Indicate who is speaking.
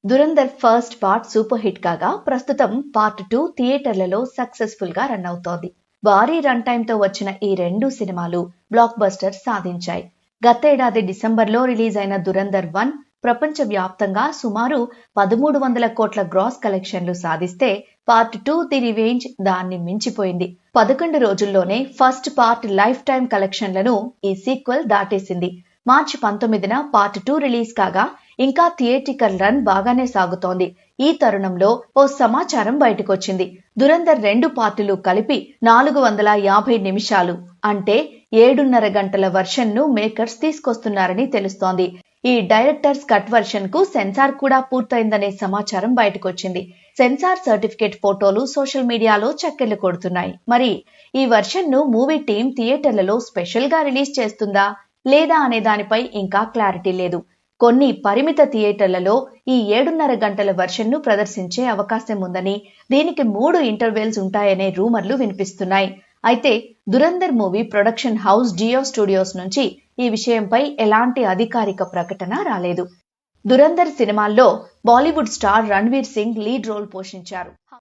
Speaker 1: Dhurandhar first part super hit కాగా ప్రస్తుతం part 2 థియేటర్లలో సక్సెస్ఫుల్ గా రన్ అవుతోంది. భారీ రన్ టైమ్ తో వచ్చిన ఈ రెండు సినిమాలు బ్లాక్ బస్టర్ సాధించాయి. గతేడాది డిసెంబర్లో రిలీజ్ అయిన దురంధర్ 1 ప్రపంచ వ్యాప్తంగా సుమారు 1300 కోట్ల గ్రాస్ కలెక్షన్లు సాధిస్తే పార్ట్ 2 ది రివెంజ్ దాన్ని మించిపోయింది. 11 రోజుల్లోనే ఫస్ట్ పార్ట్ లైఫ్ టైమ్ కలెక్షన్లను ఈ సీక్వెల్ దాటేసింది. మార్చి 19న పార్ట్ 2 రిలీజ్ కాగా ఇంకా థియేట్రికల్ రన్ బాగానే సాగుతోంది. ఈ తరుణంలో ఓ సమాచారం బయటకొచ్చింది. దురంధర్ 2 పార్టులు కలిపి 450 నిమిషాలు అంటే 7.5 గంటల వర్షన్ ను మేకర్స్ తీసుకొస్తున్నారని తెలుస్తోంది. ఈ డైరెక్టర్స్ కట్ వర్షన్ కు సెన్సార్ కూడా పూర్తయిందనే సమాచారం బయటకొచ్చింది. సెన్సార్ సర్టిఫికేట్ ఫోటోలు సోషల్ మీడియాలో చక్కర్లు కొడుతున్నాయి. మరి ఈ వర్షన్ ను మూవీ టీం థియేటర్లలో స్పెషల్ గా రిలీజ్ చేస్తుందా లేదా అనే దానిపై ఇంకా క్లారిటీ లేదు. కొన్ని పరిమిత థియేటర్లలో ఈ 7.5 గంటల వర్షన్ ను ప్రదర్శించే అవకాశం ఉందని, దీనికి 3 ఇంటర్వెల్స్ ఉంటాయనే రూమర్లు వినిపిస్తున్నాయి. అయితే Dhurandhar movie production house Jio studios నుంచి ఈ విషయంపై ఎలాంటి అధికారిక ప్రకటన రాలేదు. దురంధర్ సినిమాల్లో Bollywood star Ranveer Singh lead role పోషించారు.